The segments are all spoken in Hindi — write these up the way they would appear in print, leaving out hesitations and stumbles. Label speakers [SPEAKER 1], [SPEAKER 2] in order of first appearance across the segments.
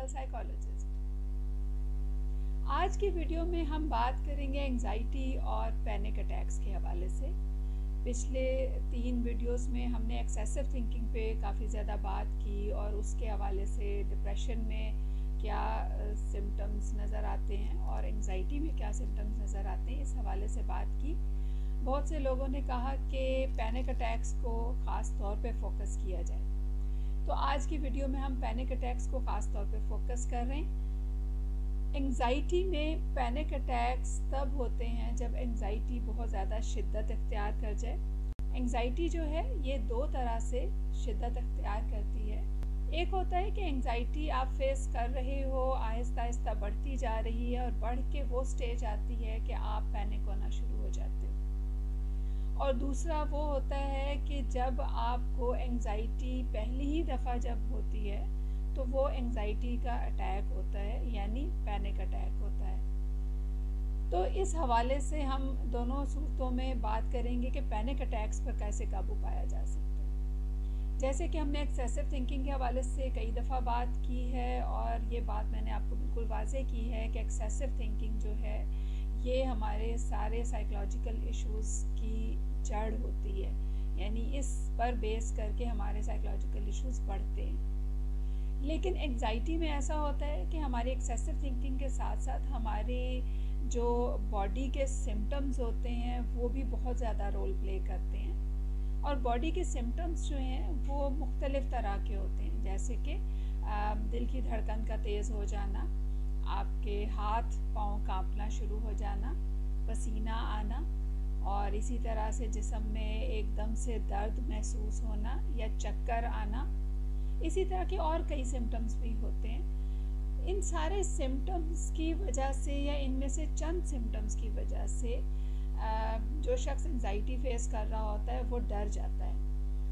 [SPEAKER 1] Clinical psychologist. आज की वीडियो में हम बात करेंगे एंजाइटी और पैनिक अटैक्स के हवाले से। पिछले 3 वीडियोस में हमने एक्सेसिव थिंकिंग पे काफ़ी ज़्यादा बात की और उसके हवाले से डिप्रेशन में क्या सिम्टम्स नज़र आते हैं और एंजाइटी में क्या सिम्टम्स नज़र आते हैं, इस हवाले से बात की। बहुत से लोगों ने कहा कि पैनिक अटैक्स को ख़ास तौर पे फोकस किया जाए, तो आज की वीडियो में हम पैनिक अटैक्स को ख़ास तौर पे फोकस कर रहे हैं। एंजाइटी में पैनिक अटैक्स तब होते हैं जब एंजाइटी बहुत ज़्यादा शिद्दत इख्तियार कर जाए। एंजाइटी जो है ये 2 तरह से शिद्दत इख्तियार करती है। एक होता है कि एंजाइटी आप फेस कर रहे हो, आहिस्ता आहिस्ता बढ़ती जा रही है और बढ़ के वो स्टेज आती है कि आप पैनिक होना शुरू हो जाते हो। और दूसरा वो होता है कि जब आपको एंजाइटी पहली ही दफ़ा जब होती है तो वो एंजाइटी का अटैक होता है, यानी पैनिक अटैक होता है। तो इस हवाले से हम दोनों सूरतों में बात करेंगे कि पैनिक अटैक्स पर कैसे काबू पाया जा सकता है। जैसे कि हमने एक्सेसिव थिंकिंग के हवाले से कई दफ़ा बात की है और ये बात मैंने आपको बिल्कुल वाज़ेह की है कि एक्सेसिव थिंकिंग जो है ये हमारे सारे साइकोलॉजिकल इश्यूज़ की जड़ होती है, यानी इस पर बेस करके हमारे साइकोलॉजिकल इश्यूज़ बढ़ते हैं। लेकिन एंजाइटी में ऐसा होता है कि हमारी एक्सेसिव थिंकिंग के साथ साथ हमारे जो बॉडी के सिम्टम्स होते हैं वो भी बहुत ज़्यादा रोल प्ले करते हैं। और बॉडी के सिम्टम्स जो हैं वो मुख्तलिफ़ तरह के होते हैं, जैसे कि दिल की धड़कन का तेज़ हो जाना, आपके हाथ पाँव कांपना शुरू हो जाना, पसीना आना और इसी तरह से जिस्म में एकदम से दर्द महसूस होना या चक्कर आना। इसी तरह के और कई सिम्टम्स भी होते हैं। इन सारे सिम्टम्स की वजह से या इनमें से चंद सिम्टम्स की वजह से जो शख्स एंजाइटी फेस कर रहा होता है वो डर जाता है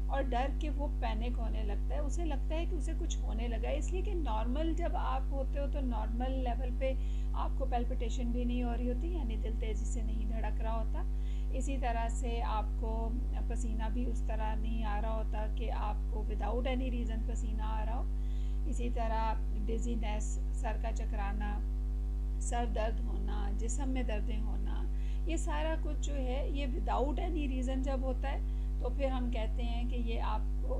[SPEAKER 1] और डर के वो पैनिक होने लगता है। उसे लगता है कि उसे कुछ होने लगा है, इसलिए कि नॉर्मल जब आप होते हो तो नॉर्मल लेवल पे आपको पैल्पिटेशन भी नहीं हो रही होती, यानी दिल तेज़ी से नहीं धड़क रहा होता। इसी तरह से आपको पसीना भी उस तरह नहीं आ रहा होता कि आपको विदाउट एनी रीज़न पसीना आ रहा हो। इसी तरह डिजीनेस, सर का चकराना, सर दर्द होना, जिस्म में दर्दें होना, ये सारा कुछ जो है ये विदाउट एनी रीज़न जब होता है तो फिर हम कहते हैं कि ये आपको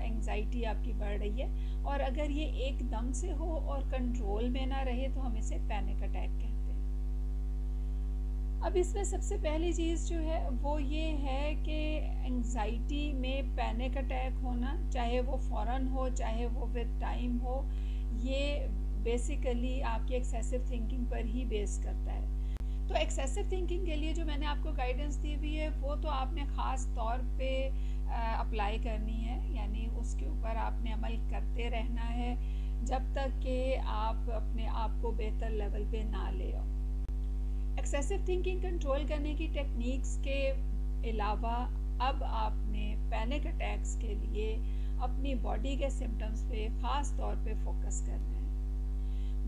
[SPEAKER 1] एंजाइटी आपकी बढ़ रही है। और अगर ये एकदम से हो और कंट्रोल में ना रहे तो हम इसे पैनिक अटैक कहते हैं। अब इसमें सबसे पहली चीज़ जो है वो ये है कि एंजाइटी में पैनिक अटैक होना, चाहे वो फ़ौरन हो चाहे वो विद टाइम हो, ये बेसिकली आपकी एक्सेसिव थिंकिंग पर ही बेस करता है। तो एक्सेसिव थिंकिंग के लिए जो मैंने आपको गाइडेंस दी हुई है वो तो आपने ख़ास तौर पे अप्लाई करनी है, यानी उसके ऊपर आपने अमल करते रहना है जब तक कि आप अपने आप को बेहतर लेवल पे ना ले आओ। एक्सेसिव थिंकिंग कंट्रोल करने की टेक्निक्स के अलावा अब आपने पैनिक अटैक्स के लिए अपनी बॉडी के सिम्टम्स पे ख़ास तौर पे फोकस करना है।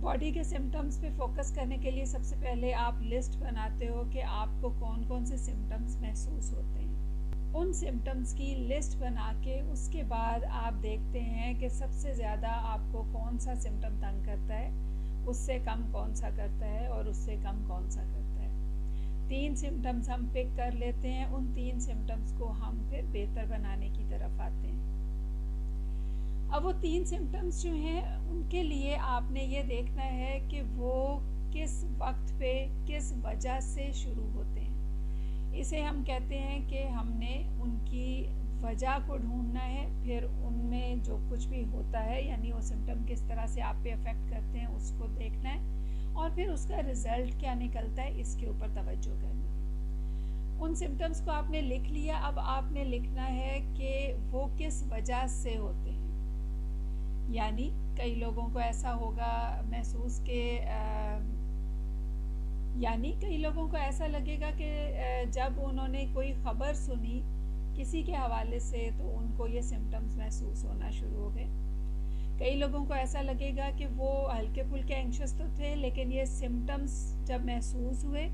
[SPEAKER 1] बॉडी के सिम्टम्स पे फोकस करने के लिए सबसे पहले आप लिस्ट बनाते हो कि आपको कौन कौन से सिम्टम्स महसूस होते हैं। उन सिम्टम्स की लिस्ट बना के उसके बाद आप देखते हैं कि सबसे ज़्यादा आपको कौन सा सिम्टम तंग करता है, उससे कम कौन सा करता है और उससे कम कौन सा करता है। 3 सिम्टम्स हम पिक कर लेते हैं, उन 3 सिम्टम्स को हम फिर बेहतर बनाने की तरफ आते हैं। अब वो 3 सिम्टम्स जो हैं उनके लिए आपने ये देखना है कि वो किस वक्त पे किस वजह से शुरू होते हैं। इसे हम कहते हैं कि हमने उनकी वजह को ढूंढना है, फिर उनमें जो कुछ भी होता है यानी वो सिम्टम किस तरह से आप पे अफेक्ट करते हैं उसको देखना है और फिर उसका रिज़ल्ट क्या निकलता है इसके ऊपर तवज्जो करनी है। उन सिम्टम्स को आपने लिख लिया, अब आपने लिखना है कि वो किस वजह से होते हैं। यानी कई लोगों को ऐसा होगा महसूस के यानी कई लोगों को ऐसा लगेगा कि जब उन्होंने कोई ख़बर सुनी किसी के हवाले से तो उनको ये सिम्टम्स महसूस होना शुरू हो गए। कई लोगों को ऐसा लगेगा कि वो हल्के फुल्के एंग्शियस तो थे, लेकिन ये सिम्टम्स जब महसूस हुए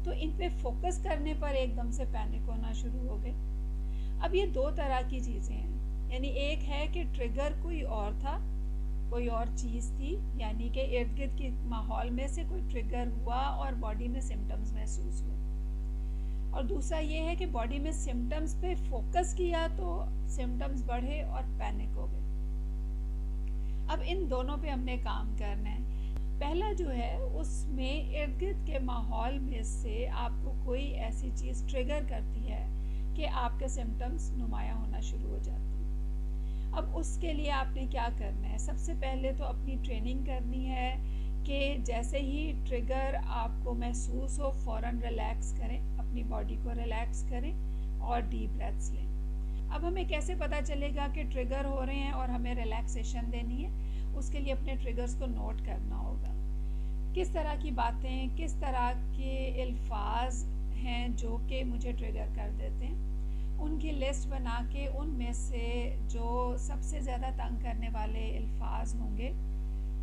[SPEAKER 1] तो इन पे फोकस करने पर एकदम से पैनिक होना शुरू हो गए। अब ये 2 तरह की चीज़ें हैं, यानी एक है कि ट्रिगर कोई और था कोई और चीज़ थी, यानी कि इर्द गिर्द के माहौल में से कोई ट्रिगर हुआ और बॉडी में सिम्टम्स महसूस हुए। और दूसरा ये है कि बॉडी में सिम्टम्स पे फोकस किया तो सिम्टम्स बढ़े और पैनिक हो गए। अब इन दोनों पे हमने काम करना है। पहला जो है उसमें इर्द गिर्द के माहौल में से आपको कोई ऐसी चीज़ ट्रिगर करती है कि आपके सिम्टम्स नुमायाँ होना शुरू हो जाते हैं। अब उसके लिए आपने क्या करना है? सबसे पहले तो अपनी ट्रेनिंग करनी है कि जैसे ही ट्रिगर आपको महसूस हो फ़ौरन रिलैक्स करें, अपनी बॉडी को रिलैक्स करें और डीप ब्रेथ्स लें। अब हमें कैसे पता चलेगा कि ट्रिगर हो रहे हैं और हमें रिलैक्सेशन देनी है? उसके लिए अपने ट्रिगर्स को नोट करना होगा। किस तरह की बातें, किस तरह के अल्फाज हैं जो कि मुझे ट्रिगर कर देते हैं, उनकी लिस्ट बना के उनमें से जो सबसे ज़्यादा तंग करने वाले अल्फाज होंगे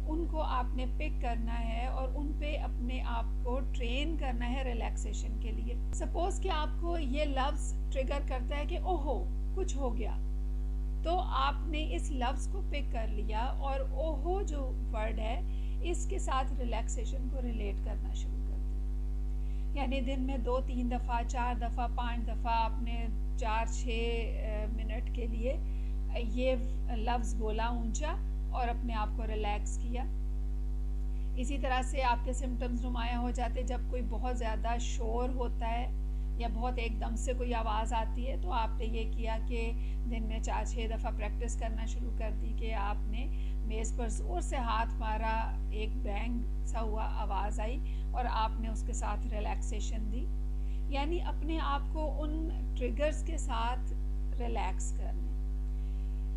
[SPEAKER 1] उनको आपने पिक करना है और उन पे अपने आप को ट्रेन करना है रिलैक्सेशन के लिए। सपोज़ कि आपको ये लफ्ज़ ट्रिगर करता है कि ओहो कुछ हो गया, तो आपने इस लफ्ज़ को पिक कर लिया और ओहो जो वर्ड है इसके साथ रिलैक्सेशन को रिलेट करना शुरू कर दिया। यानी दिन में 2-3 दफ़ा, 4 दफ़ा, 5 दफ़ा आपने 4-6 मिनट के लिए ये लफ्ज़ बोला ऊंचा और अपने आप को रिलैक्स किया। इसी तरह से आपके सिम्टम्स नुमायाँ हो जाते जब कोई बहुत ज़्यादा शोर होता है या बहुत एकदम से कोई आवाज़ आती है, तो आपने ये किया कि दिन में 4-6 दफ़ा प्रैक्टिस करना शुरू कर दी कि आपने मेज़ पर ज़ोर से हाथ मारा, एक बैंग सा हुआ, आवाज़ आई और आपने उसके साथ रिलैक्सेशन दी। यानी अपने आप को उन ट्रिगर्स के साथ रिलैक्स करना।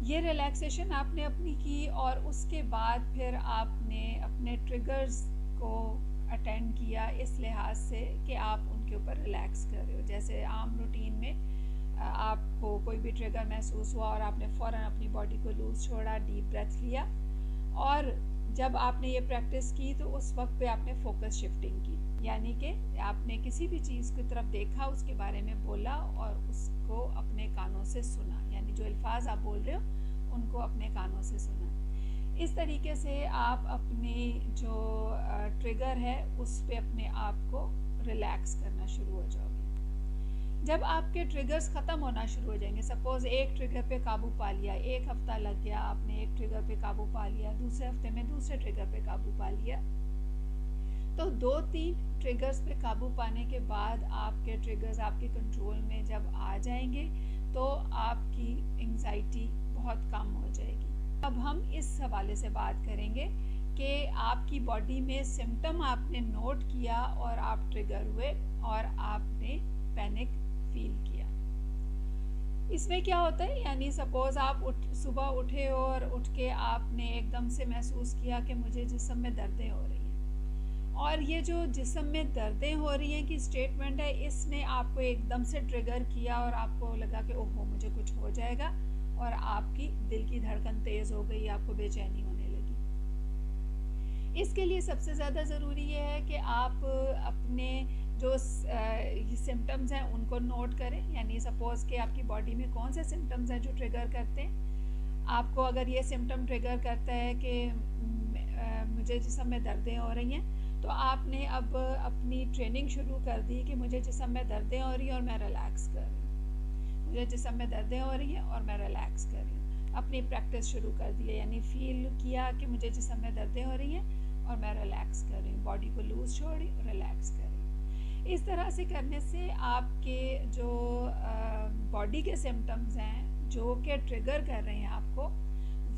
[SPEAKER 1] ये रिलैक्सेशन आपने अपनी की और उसके बाद फिर आपने अपने ट्रिगर्स को अटेंड किया इस लिहाज से कि आप उनके ऊपर रिलैक्स कर रहे हो। जैसे आम रूटीन में आपको कोई भी ट्रिगर महसूस हुआ और आपने फ़ौरन अपनी बॉडी को लूज़ छोड़ा, डीप ब्रेथ लिया और जब आपने ये प्रैक्टिस की तो उस वक्त पे आपने फोकस शिफ्टिंग की, यानी कि आपने किसी भी चीज़ की तरफ देखा, उसके बारे में बोला और उसको अपने कानों से सुना, यानी जो अल्फाज आप बोल रहे हो उनको अपने कानों से सुना। इस तरीके से आप अपने जो ट्रिगर है उस पे अपने आप को रिलैक्स करना शुरू हो जाओगे। जब आपके ट्रिगर्स ख़त्म होना शुरू हो जाएंगे, सपोज़ एक ट्रिगर पे काबू पा लिया, एक हफ़्ता लग गया, आपने एक ट्रिगर पे काबू पा लिया, दूसरे हफ्ते में दूसरे ट्रिगर पे काबू पा लिया, तो 2-3 ट्रिगर्स पे काबू पाने के बाद आपके ट्रिगर्स आपके कंट्रोल में जब आ जाएंगे तो आपकी एंग्जाइटी बहुत कम हो जाएगी। अब हम इस हवाले से बात करेंगे कि आपकी बॉडी में सिम्टम आपने नोट किया और आप ट्रिगर हुए और आपने पैनिक फील किया। इसमें क्या होता है, यानी सपोज़ आप सुबह उठे और उठ के आपने एकदम से महसूस किया कि मुझे जिस्म में दर्दें हो रही हैं, और ये जो जिस्म में दर्दें हो रही हैं की स्टेटमेंट है, इसने आपको एकदम से ट्रिगर किया और आपको लगा कि ओहो मुझे कुछ हो जाएगा और आपकी दिल की धड़कन तेज़ हो गई, आपको बेचैनी होने लगी। इसके लिए सबसे ज़्यादा ज़रूरी ये है कि आप अपने जो सिम्टम्स हैं उनको नोट करें। यानी सपोज़ कि आपकी बॉडी में कौन से सिम्टम्स हैं जो ट्रिगर करते हैं। आपको अगर ये सिम्टम ट्रिगर करता है कि मुझे जिस्म में दर्दें हो रही हैं, तो आपने अब अपनी ट्रेनिंग शुरू कर दी कि मुझे जिस्म में दर्दें हो रही हैं और मैं रिलैक्स कर रही हूँ, मुझे जिस्म में दर्दें हो रही हैं और मैं रिलैक्स कर रही हूँ। अपनी प्रैक्टिस शुरू कर दी है, यानी फील किया कि मुझे जिस्म में दर्दें हो रही हैं और मैं रिलैक्स कर रही हूँ, बॉडी को लूज़ छोड़ी, रिलैक्स कर रही हूँ। इस तरह से करने से आपके जो बॉडी के सिम्टम्स हैं जो कि ट्रिगर कर रहे हैं आपको,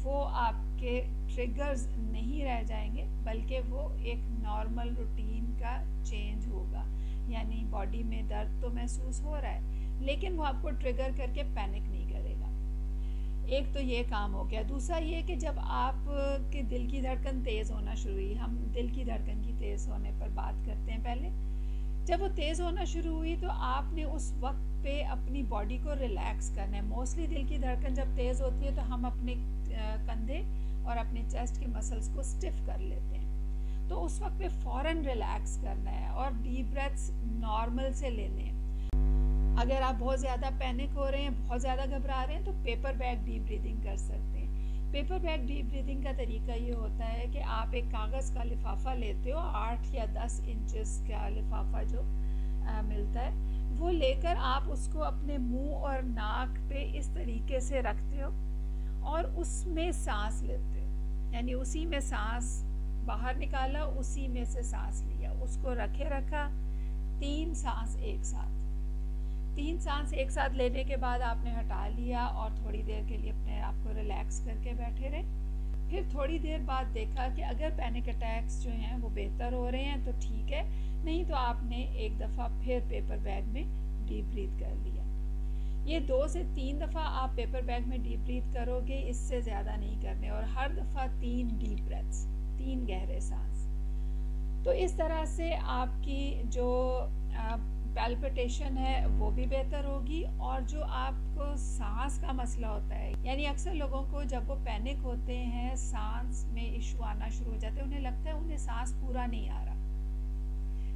[SPEAKER 1] वो आपके ट्रिगर्स नहीं रह जाएंगे, बल्कि वो एक नॉर्मल रूटीन का चेंज होगा। यानी बॉडी में दर्द तो महसूस हो रहा है लेकिन वो आपको ट्रिगर करके पैनिक नहीं करेगा। एक तो ये काम हो गया। दूसरा ये कि जब आपके दिल की धड़कन तेज़ होना शुरू हुई, हम दिल की धड़कन की तेज़ होने पर बात करते हैं पहले। जब वो तेज़ होना शुरू हुई तो आपने उस वक्त पे अपनी बॉडी को रिलैक्स करना है। मोस्टली दिल की धड़कन जब तेज़ होती है तो हम अपने कंधे और अपने चेस्ट के मसल्स को स्टिफ कर लेते हैं, तो उस वक्त पे फ़ौरन रिलैक्स करना है और डीप ब्रेथ्स नॉर्मल से लेने हैं। अगर आप बहुत ज़्यादा पैनिक हो रहे हैं, बहुत ज़्यादा घबरा रहे हैं, तो पेपर बैग डीप ब्रीदिंग कर सकते हैं। पेपर बैग डीप ब्रीदिंग का तरीका ये होता है कि आप एक कागज़ का लिफाफा लेते हो, 8 या 10 इंचेस का लिफाफा जो मिलता है, वो लेकर आप उसको अपने मुंह और नाक पे इस तरीके से रखते हो और उसमें सांस लेते हो, यानी उसी में सांस बाहर निकाला, उसी में से सांस लिया, उसको रखा 3 सांस एक साथ। 3 सांस एक साथ लेने के बाद आपने हटा लिया और थोड़ी देर के लिए अपने आप को रिलैक्स करके बैठे रहे। फिर थोड़ी देर बाद देखा कि अगर पैनिक अटैक्स जो हैं वो बेहतर हो रहे हैं तो ठीक है, नहीं तो आपने एक दफ़ा फिर पेपर बैग में डीप ब्रीथ कर लिया। ये 2 से 3 दफ़ा आप पेपर बैग में डीप ब्रीथ करोगे, इससे ज़्यादा नहीं करने, और हर दफ़ा 3 डीप ब्रेथ्स, 3 गहरे सांस। तो इस तरह से आपकी जो पैल्पिटेशन है वो भी बेहतर होगी, और जो आपको सांस का मसला होता है, यानी अक्सर लोगों को जब वो पैनिक होते हैं, सांस में इशू आना शुरू हो जाते हैं, उन्हें लगता है उन्हें सांस पूरा नहीं आ रहा,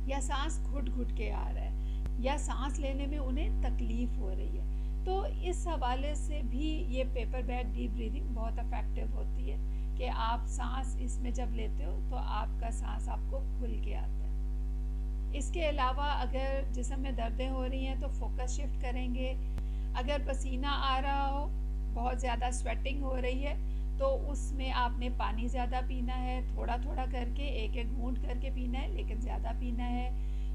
[SPEAKER 1] या सांस घुट घुट के आ रहा है, या सांस लेने में उन्हें तकलीफ हो रही है। तो इस हवाले से भी ये पेपर बैग डीप ब्रीदिंग बहुत इफेक्टिव होती है कि आप सांस इसमें जब लेते हो तो आपका सांस आपको खुल के आता है। इसके अलावा अगर जिस्म में दर्दें हो रही हैं तो फोकस शिफ्ट करेंगे। अगर पसीना आ रहा हो, बहुत ज़्यादा स्वेटिंग हो रही है, तो उसमें आपने पानी ज़्यादा पीना है, थोड़ा थोड़ा करके, एक एक घूंट करके पीना है, लेकिन ज़्यादा पीना है।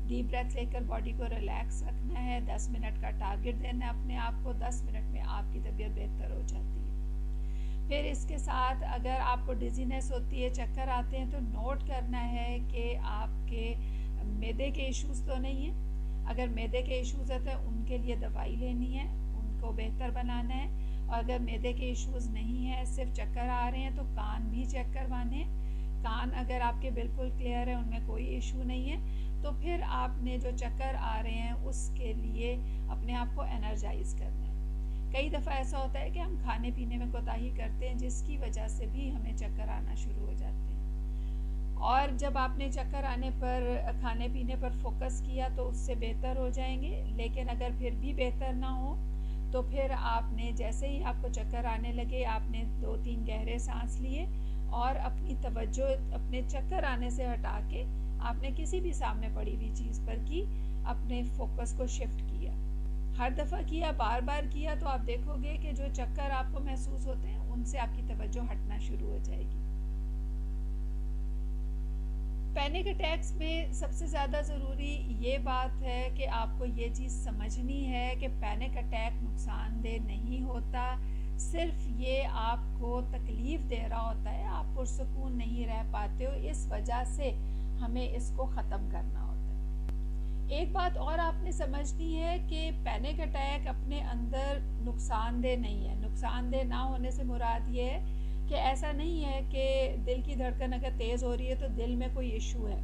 [SPEAKER 1] डीप ब्रेथ लेकर बॉडी को रिलैक्स रखना है। 10 मिनट का टारगेट देना है अपने आप को। 10 मिनट में आपकी तबीयत बेहतर हो जाती है। फिर इसके साथ अगर आपको डिजीनेस होती है, चक्कर आते हैं, तो नोट करना है कि आपके मैदे के इश्यूज़ तो नहीं है। अगर मैदे के इश्यूज़ होते हैं उनके लिए दवाई लेनी है, उनको बेहतर बनाना है। और अगर मैदे के इश्यूज़ नहीं है, सिर्फ चक्कर आ रहे हैं, तो कान भी चेक करवाने हैं। कान अगर आपके बिल्कुल क्लियर है, उनमें कोई इशू नहीं है, तो फिर आपने जो चक्कर आ रहे हैं उसके लिए अपने आप को एनर्जाइज करना है। कई दफ़ा ऐसा होता है कि हम खाने पीने में कोताही करते हैं, जिसकी वजह से भी हमें चक्कर आना शुरू हो जाते हैं। और जब आपने चक्कर आने पर खाने पीने पर फोकस किया तो उससे बेहतर हो जाएंगे। लेकिन अगर फिर भी बेहतर ना हो तो फिर आपने, जैसे ही आपको चक्कर आने लगे, आपने 2-3 गहरे सांस लिए और अपनी तवज्जो अपने चक्कर आने से हटा के आपने किसी भी सामने पड़ी हुई चीज़ पर की, अपने फोकस को शिफ्ट किया। हर दफ़ा किया, बार बार किया, तो आप देखोगे कि जो चक्कर आपको महसूस होते हैं उनसे आपकी तवज्जो हटना शुरू हो जाएगी। पैनिक अटैक्स में सबसे ज़्यादा ज़रूरी ये बात है कि आपको ये चीज़ समझनी है कि पैनिक अटैक नुकसानदेह नहीं होता, सिर्फ ये आपको तकलीफ़ दे रहा होता है, आप पुरसुकून नहीं रह पाते हो, इस वजह से हमें इसको ख़त्म करना होता है। एक बात और आपने समझनी है कि पैनिक अटैक अपने अंदर नुकसानदेह नहीं है। नुकसानदेह ना होने से मुराद ये है कि ऐसा नहीं है कि दिल की धड़कन अगर तेज़ हो रही है तो दिल में कोई इशू है।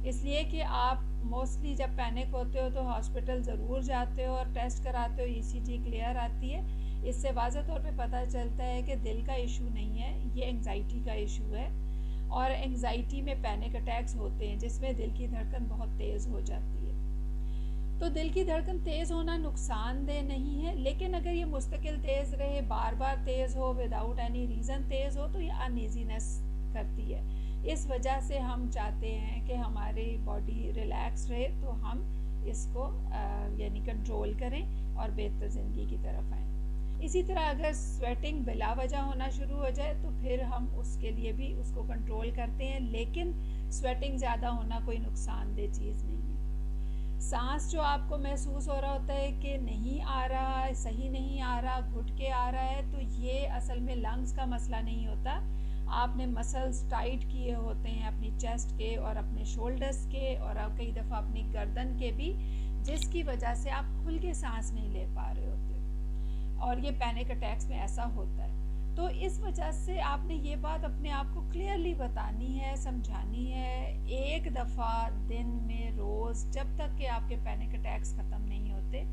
[SPEAKER 1] इसलिए कि आप मोस्टली जब पैनिक होते हो तो हॉस्पिटल ज़रूर जाते हो और टेस्ट कराते हो, ECG क्लियर आती है। इससे वाज़ह तौर पे पता चलता है कि दिल का इशू नहीं है, ये एंग्जाइटी का इशू है। और एंग्जाइटी में पैनिक अटैक्स होते हैं जिसमें दिल की धड़कन बहुत तेज़ हो जाती है। तो दिल की धड़कन तेज़ होना नुकसानदेह नहीं है, लेकिन अगर ये मुस्तकिल तेज़ रहे, बार बार तेज़ हो, विदाउट एनी रीज़न तेज़ हो, तो ये अनईजीनेस करती है। इस वजह से हम चाहते हैं कि हमारी बॉडी रिलैक्स रहे, तो हम इसको यानी कंट्रोल करें और बेहतर ज़िंदगी की तरफ आएँ। इसी तरह अगर स्वेटिंग बिला वजह होना शुरू हो जाए तो फिर हम उसके लिए भी उसको कंट्रोल करते हैं, लेकिन स्वेटिंग ज़्यादा होना कोई नुकसानदेह चीज़ नहीं है। सांस जो आपको महसूस हो रहा होता है कि नहीं आ रहा है, सही नहीं आ रहा, घुट के आ रहा है, तो ये असल में लंग्स का मसला नहीं होता। आपने मसल्स टाइट किए होते हैं अपनी चेस्ट के और अपने शोल्डर्स के और कई दफ़ा अपनी गर्दन के भी, जिसकी वजह से आप खुल के सांस नहीं ले पा रहे होते, और ये पैनिक अटैक्स में ऐसा होता है। तो इस वजह से आपने ये बात अपने आप को क्लियरली बतानी है, समझानी है, एक दफ़ा दिन में रोज़, जब तक कि आपके पैनिक अटैक्स ख़त्म नहीं होते,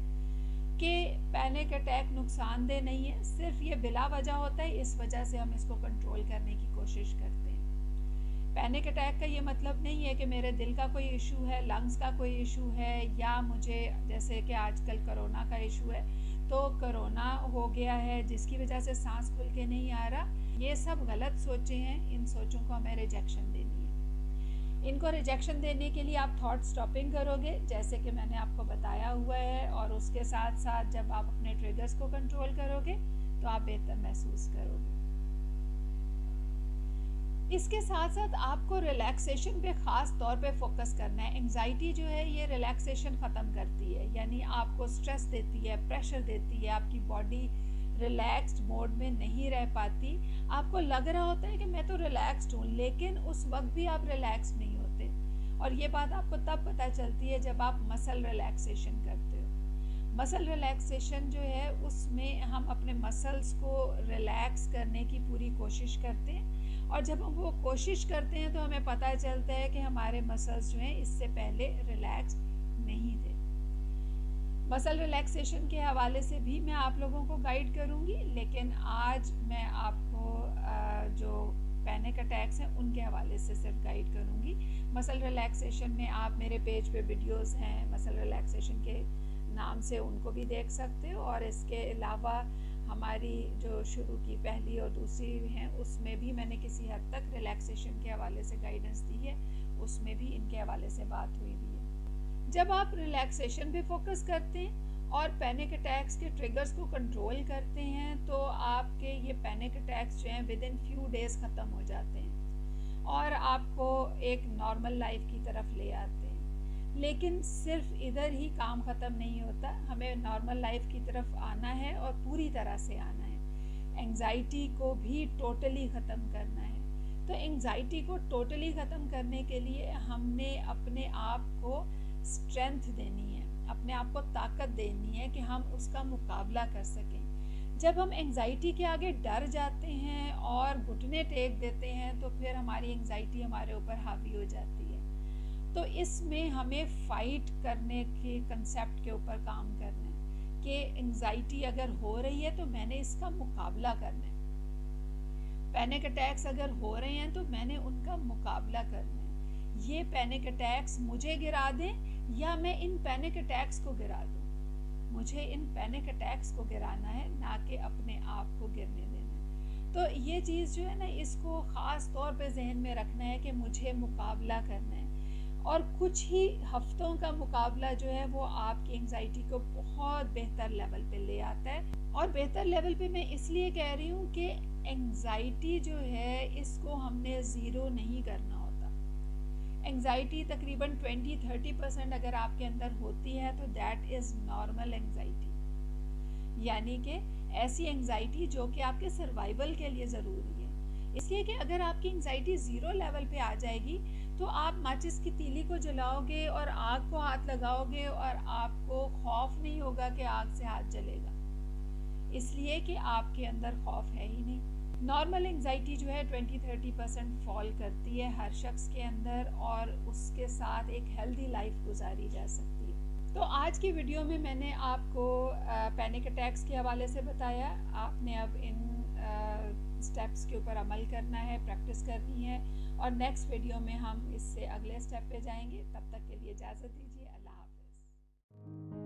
[SPEAKER 1] कि पैनिक अटैक नुकसानदेह नहीं है, सिर्फ ये बिला वजह होता है, इस वजह से हम इसको कंट्रोल करने की कोशिश करते हैं। पैनिक अटैक का ये मतलब नहीं है कि मेरे दिल का कोई इशू है, लंग्स का कोई इशू है, या मुझे जैसे कि आजकल कोरोना का इशू है तो कोरोना हो गया है जिसकी वजह से सांस खुल के नहीं आ रहा, ये सब गलत सोचें हैं। इन सोचों को हमें रिजेक्शन देनी है। इनको रिजेक्शन देने के लिए आप थॉट स्टॉपिंग करोगे, जैसे कि मैंने आपको बताया हुआ है, और उसके साथ साथ जब आप अपने ट्रिगर्स को कंट्रोल करोगे तो आप बेहतर महसूस करोगे। इसके साथ साथ आपको रिलैक्सेशन पे ख़ास तौर पे फोकस करना है। एंजाइटी जो है ये रिलैक्सेशन ख़त्म करती है, यानी आपको स्ट्रेस देती है, प्रेशर देती है, आपकी बॉडी रिलैक्स्ड मोड में नहीं रह पाती। आपको लग रहा होता है कि मैं तो रिलैक्स्ड हूँ, लेकिन उस वक्त भी आप रिलैक्स नहीं होते। और ये बात आपको तब पता चलती है जब आप मसल रिलैक्सेशन करते हो। मसल रिलैक्सेशन जो है उसमें हम अपने मसल्स को रिलैक्स करने की पूरी कोशिश करते हैं, और जब हम वो कोशिश करते हैं तो हमें पता चलता है कि हमारे मसल्स जो हैं इससे पहले रिलैक्स नहीं थे। मसल रिलैक्सेशन के हवाले से भी मैं आप लोगों को गाइड करूंगी, लेकिन आज मैं आपको जो पैनिक अटैक्स हैं उनके हवाले से सिर्फ गाइड करूंगी। मसल रिलैक्सेशन में आप मेरे पेज पे वीडियोस हैं मसल रिलैक्सेशन के नाम से, उनको भी देख सकते हो। और इसके अलावा हमारी जो शुरू की पहली और दूसरी हैं उसमें भी मैंने किसी हद तक रिलैक्सेशन के हवाले से गाइडेंस दी है, उसमें भी इनके हवाले से बात हुई भी है। जब आप रिलैक्सेशन पे फोकस करते हैं और पैनिक अटैक्स के ट्रिगर्स को कंट्रोल करते हैं तो आपके ये पैनिक अटैक्स जो हैं विद इन फ्यू डेज़ ख़त्म हो जाते हैं और आपको एक नॉर्मल लाइफ की तरफ ले आते हैं। लेकिन सिर्फ इधर ही काम ख़त्म नहीं होता, हमें नॉर्मल लाइफ की तरफ आना है और पूरी तरह से आना है। एंजाइटी को भी टोटली ख़त्म करना है। तो एंजाइटी को टोटली ख़त्म करने के लिए हमने अपने आप को स्ट्रेंथ देनी है, अपने आप को ताकत देनी है कि हम उसका मुकाबला कर सकें। जब हम एंजाइटी के आगे डर जाते हैं और घुटने टेक देते हैं तो फिर हमारी एंजाइटी हमारे ऊपर हावी हो जाती है। तो इसमें हमें फ़ाइट करने के कंसेप्ट के ऊपर काम करना है कि एंजाइटी अगर हो रही है तो मैंने इसका मुकाबला करना है। पैनिक अटैक्स अगर हो रहे हैं तो मैंने उनका मुकाबला करना है। ये पैनिक अटैक्स मुझे गिरा दें या मैं इन पैनिक अटैक्स को गिरा दूं। मुझे इन पैनिक अटैक्स को गिराना है, ना कि अपने आप को गिरने देना। तो ये चीज़ जो है ना, इसको ख़ास तौर पे जहन में रखना है कि मुझे मुकाबला करना है। और कुछ ही हफ्तों का मुकाबला जो है वो आपकी एंजाइटी को बहुत बेहतर लेवल पे ले आता है। और बेहतर लेवल पे मैं इसलिए कह रही हूँ कि एंजाइटी जो है इसको हमने ज़ीरो नहीं करना होता। एंजाइटी तकरीबन 20-30% अगर आपके अंदर होती है तो दैट इज़ नॉर्मल एंजाइटी, यानी कि ऐसी एंजाइटी जो कि आपके सर्वाइवल के लिए ज़रूरी है। इसलिए कि अगर आपकी एंजाइटी ज़ीरो लेवल पे आ जाएगी तो आप माचिस की तीली को जलाओगे और आग को हाथ लगाओगे और आपको खौफ नहीं होगा कि आग से हाथ जलेगा, इसलिए कि आपके अंदर खौफ है ही नहीं। नॉर्मल एंजाइटी जो है 20-30% फॉल करती है हर शख्स के अंदर और उसके साथ एक हेल्दी लाइफ गुजारी जा सकती है। तो आज की वीडियो में मैंने आपको पैनिक अटैक्स के हवाले से बताया। आपने अब इन स्टेप्स के ऊपर अमल करना है, प्रैक्टिस करनी है, और नेक्स्ट वीडियो में हम इससे अगले स्टेप पे जाएंगे। तब तक के लिए इजाज़त दीजिए। अल्लाह हाफ़िज़।